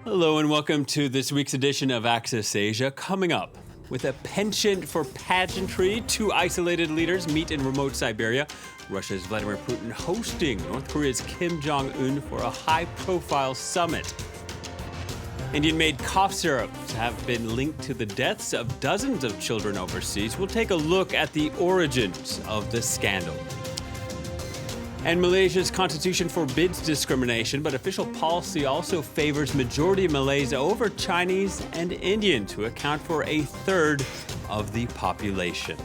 Hello and welcome to this week's edition of Access Asia. Coming up, with a penchant for pageantry, two isolated leaders meet in remote Siberia. Russia's Vladimir Putin hosting North Korea's Kim Jong-Un for a high-profile summit. Indian-made cough syrups have been linked to the deaths of dozens of children overseas. We'll take a look at the origins of the scandal. And Malaysia's constitution forbids discrimination, but official policy also favors majority Malays over Chinese and Indians, who account for a third of the population.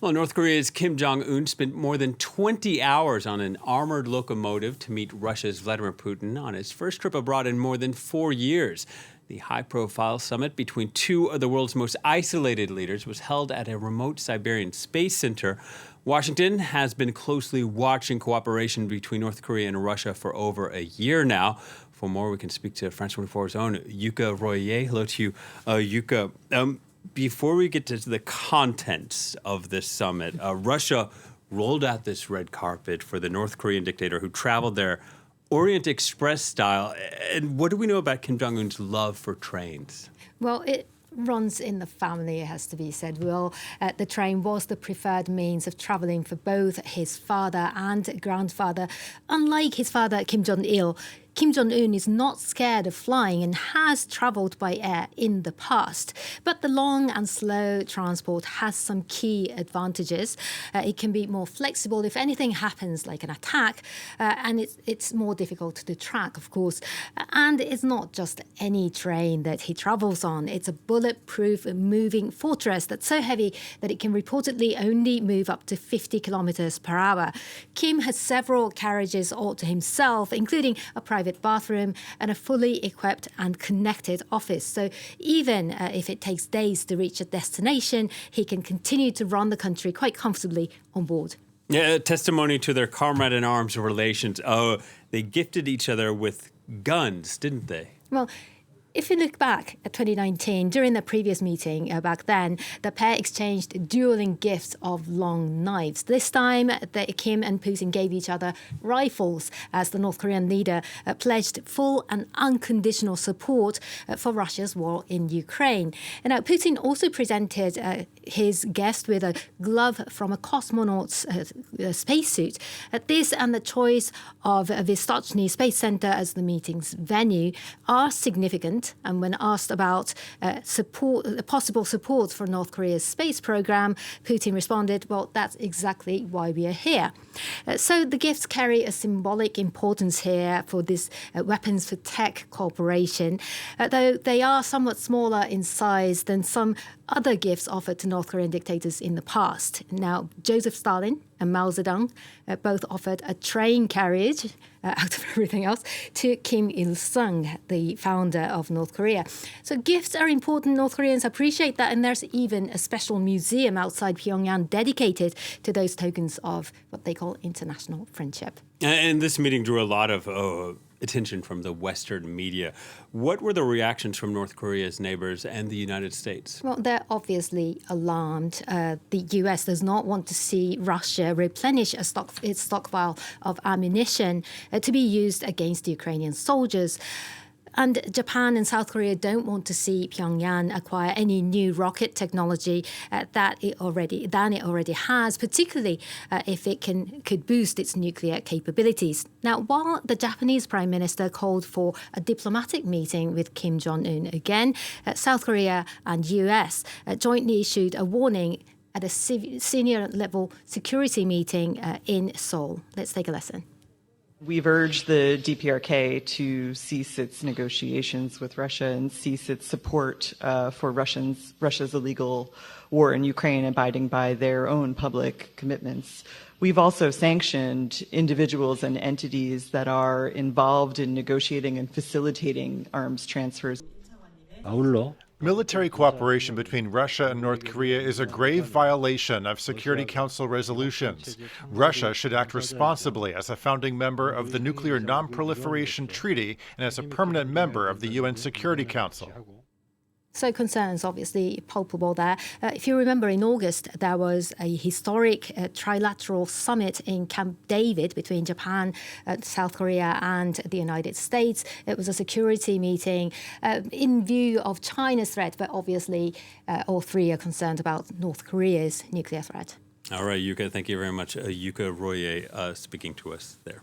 Well, North Korea's Kim Jong-un spent more than 20 hours on an armored locomotive to meet Russia's Vladimir Putin on his first trip abroad in more than 4 years. The high-profile summit between two of the world's most isolated leaders was held at a remote Siberian space center. Washington has been closely watching cooperation between North Korea and Russia for over a year now. For more, we can speak to France 24's own Yuka Royer. Hello to you, Yuka. Before we get to the contents of this summit, Russia rolled out this red carpet for the North Korean dictator who traveled there Orient Express style. And what do we know about Kim Jong-un's love for trains? Well, it runs in the family, it has to be said. Well, the train was the preferred means of traveling for both his father and grandfather. Unlike his father, Kim Jong-il, Kim Jong-un is not scared of flying and has traveled by air in the past. But the long and slow transport has some key advantages. It can be more flexible if anything happens, like an attack, and it's more difficult to track, of course. And it's not just any train that he travels on. It's a bulletproof moving fortress that's so heavy that it can reportedly only move up to 50 kilometers per hour. Kim has several carriages all to himself, including a private bathroom and a fully equipped and connected office. So even if it takes days to reach a destination, he can continue to run the country quite comfortably on board. Yeah, testimony to their comrade-in-arms relations. Oh, they gifted each other with guns, didn't they? Well, if you look back at 2019, during the previous meeting back then, the pair exchanged dueling gifts of long knives. This time, Kim and Putin gave each other rifles as the North Korean leader pledged full and unconditional support for Russia's war in Ukraine. And now Putin also presented his guest with a glove from a cosmonaut's spacesuit. This and the choice of Vostochny Space Center as the meeting's venue are significant. And when asked about possible support for North Korea's space program, Putin responded, well, that's exactly why we are here. So the gifts carry a symbolic importance here for this weapons for tech cooperation, though they are somewhat smaller in size than some other gifts offered to North Korean dictators in the past. Now, Joseph Stalin and Mao Zedong both offered a train carriage out of everything else to Kim Il-sung, the founder of North Korea. So gifts are important. North Koreans appreciate that. And there's even a special museum outside Pyongyang dedicated to those tokens of what they call international friendship. And this meeting drew a lot of attention from the Western media. What were the reactions from North Korea's neighbors and the United States? Well, they're obviously alarmed. The U.S. does not want to see Russia replenish its stockpile of ammunition to be used against Ukrainian soldiers. And Japan and South Korea don't want to see Pyongyang acquire any new rocket technology than it already has, particularly if it could boost its nuclear capabilities. Now, while the Japanese Prime Minister called for a diplomatic meeting with Kim Jong-un again, South Korea and US jointly issued a warning at a senior-level security meeting in Seoul. Let's take a listen. We've urged the DPRK to cease its negotiations with Russia and cease its support for Russia's illegal war in Ukraine, abiding by their own public commitments. We've also sanctioned individuals and entities that are involved in negotiating and facilitating arms transfers. Military cooperation between Russia and North Korea is a grave violation of Security Council resolutions. Russia should act responsibly as a founding member of the Nuclear Non-Proliferation Treaty and as a permanent member of the UN Security Council. So concerns obviously palpable there. If you remember, in August, there was a historic trilateral summit in Camp David between Japan, South Korea and the United States. It was a security meeting in view of China's threat, but obviously all three are concerned about North Korea's nuclear threat. All right, Yuka, thank you very much. Yuka Royer speaking to us there.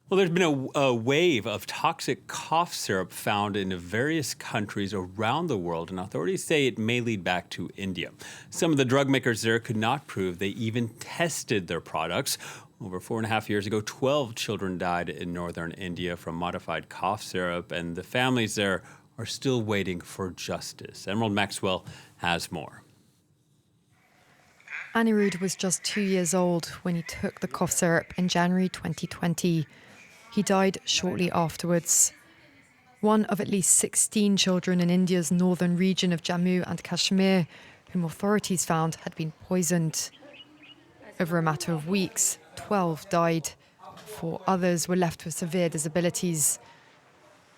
Well, there's been a wave of toxic cough syrup found in various countries around the world, and authorities say it may lead back to India. Some of the drug makers there could not prove they even tested their products. Over 4.5 years ago, 12 children died in northern India from modified cough syrup, and the families there are still waiting for justice. Emerald Maxwell has more. Anirudh was just 2 years old when he took the cough syrup in January 2020. He died shortly afterwards. One of at least 16 children in India's northern region of Jammu and Kashmir, whom authorities found had been poisoned. Over a matter of weeks, 12 died. 4 others were left with severe disabilities.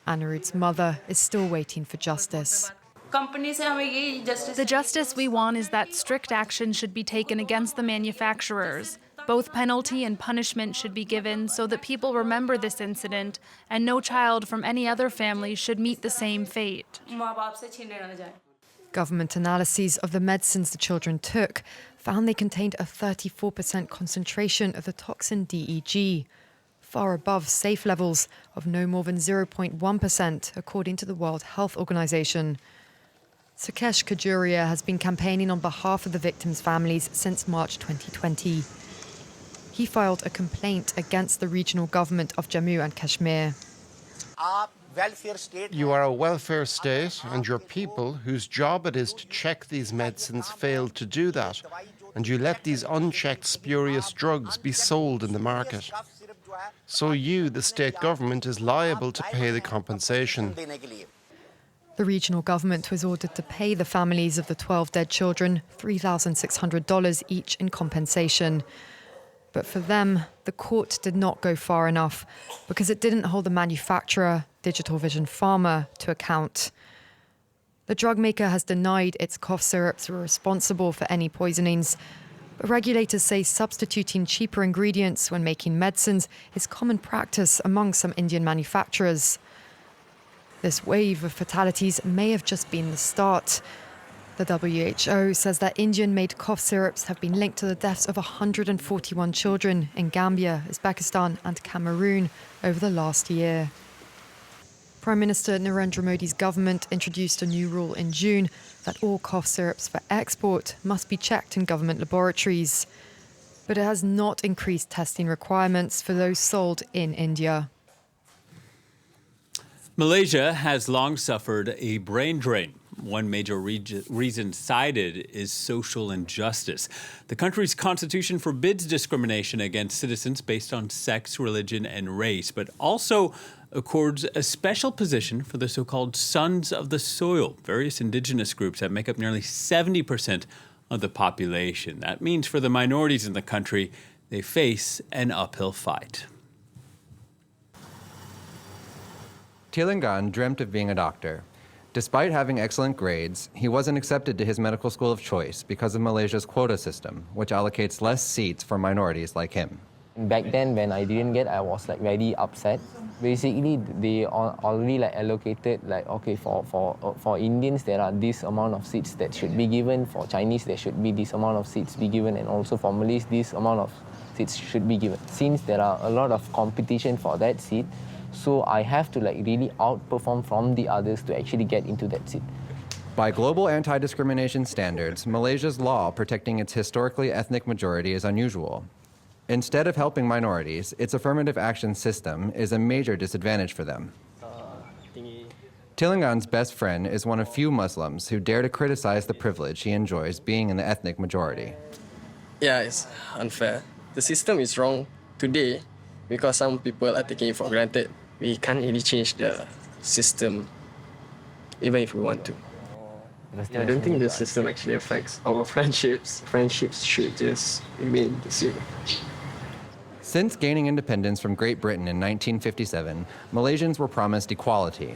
Anirudh's mother is still waiting for justice. The justice we want is that strict action should be taken against the manufacturers. Both penalty and punishment should be given so that people remember this incident, and no child from any other family should meet the same fate. Government analyses of the medicines the children took found they contained a 34% concentration of the toxin DEG, far above safe levels of no more than 0.1%, according to the World Health Organization. Sukesh Kajuria has been campaigning on behalf of the victims' families since March 2020. He filed a complaint against the regional government of Jammu and Kashmir. You are a welfare state, and your people, whose job it is to check these medicines, failed to do that. And you let these unchecked, spurious drugs be sold in the market. So you, the state government, is liable to pay the compensation. The regional government was ordered to pay the families of the 12 dead children $3,600 each in compensation. But for them, the court did not go far enough because it didn't hold the manufacturer, Digital Vision Pharma, to account. The drug maker has denied its cough syrups were responsible for any poisonings. But regulators say substituting cheaper ingredients when making medicines is common practice among some Indian manufacturers. This wave of fatalities may have just been the start. The WHO says that Indian-made cough syrups have been linked to the deaths of 141 children in Gambia, Uzbekistan and Cameroon over the last year. Prime Minister Narendra Modi's government introduced a new rule in June that all cough syrups for export must be checked in government laboratories. But it has not increased testing requirements for those sold in India. Malaysia has long suffered a brain drain. One major reason cited is social injustice. The country's constitution forbids discrimination against citizens based on sex, religion, and race, but also accords a special position for the so-called sons of the soil, various indigenous groups that make up nearly 70% of the population. That means for the minorities in the country, they face an uphill fight. Tilangan dreamt of being a doctor. Despite having excellent grades, he wasn't accepted to his medical school of choice because of Malaysia's quota system, which allocates less seats for minorities like him. Back then, when I didn't get, I was very upset. Basically, they already allocated for Indians there are this amount of seats that should be given. For Chinese, there should be this amount of seats be given, and also for Malays, this amount of seats should be given. Since there are a lot of competition for that seat, so I have to really outperform from the others to actually get into that seat. By global anti-discrimination standards, Malaysia's law protecting its historically ethnic majority is unusual. Instead of helping minorities, its affirmative action system is a major disadvantage for them. Tilangan's best friend is one of few Muslims who dare to criticize the privilege he enjoys being in the ethnic majority. Yeah, it's unfair. The system is wrong today because some people are taking it for granted. We can't really change the system, even if we want to. I don't think the system actually affects our friendships. Friendships should just remain the same. Since gaining independence from Great Britain in 1957, Malaysians were promised equality.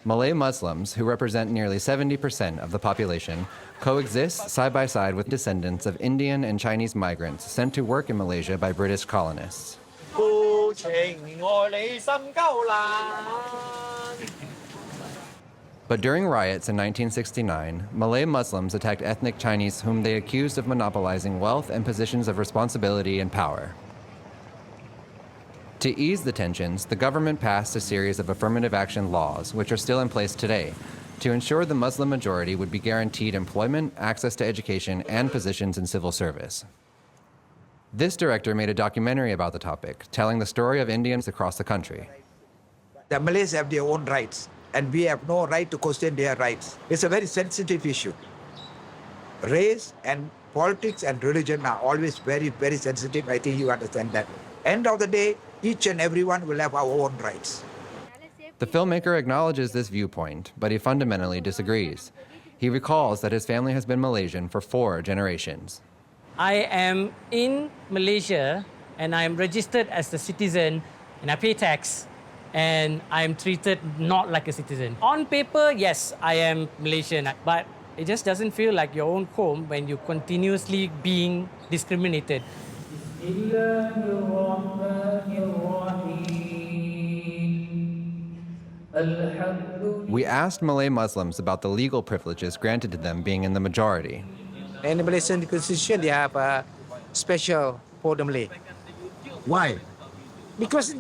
Malay Muslims, who represent nearly 70% of the population, coexist side by side with descendants of Indian and Chinese migrants sent to work in Malaysia by British colonists. But during riots in 1969, Malay Muslims attacked ethnic Chinese whom they accused of monopolizing wealth and positions of responsibility and power. To ease the tensions, the government passed a series of affirmative action laws, which are still in place today, to ensure the Muslim majority would be guaranteed employment, access to education, and positions in civil service. This director made a documentary about the topic, telling the story of Indians across the country. The Malays have their own rights, and we have no right to question their rights. It's a very sensitive issue. Race and politics and religion are always very, very sensitive. I think you understand that. End of the day, each and everyone will have our own rights. The filmmaker acknowledges this viewpoint, but he fundamentally disagrees. He recalls that his family has been Malaysian for 4 generations. I am in Malaysia and I am registered as a citizen and I pay tax and I am treated not like a citizen. On paper, yes, I am Malaysian, but it just doesn't feel like your own home when you're continuously being discriminated. We asked Malay Muslims about the legal privileges granted to them being in the majority. In the Malaysian constitution, they have a special for the Malay. Why? Because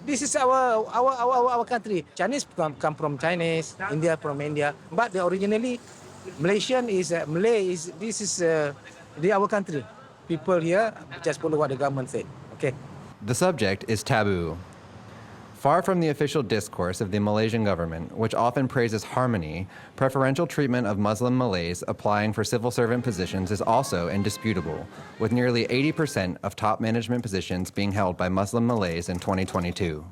this is our country. Chinese come from Chinese, India from India, but originally Malaysian is Malay is our country. People here just follow what the government said. Okay. The subject is taboo. Far from the official discourse of the Malaysian government, which often praises harmony, preferential treatment of Muslim Malays applying for civil servant positions is also indisputable, with nearly 80% of top management positions being held by Muslim Malays in 2022.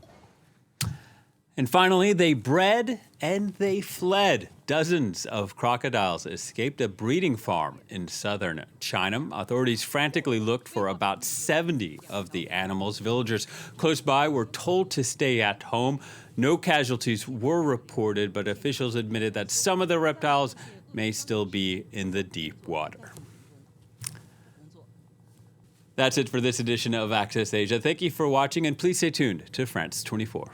And finally, they bred and they fled. Dozens of crocodiles escaped a breeding farm in southern China. Authorities frantically looked for about 70 of the animals. Villagers close by were told to stay at home. No casualties were reported, but officials admitted that some of the reptiles may still be in the deep water. That's it for this edition of Access Asia. Thank you for watching, and please stay tuned to France 24.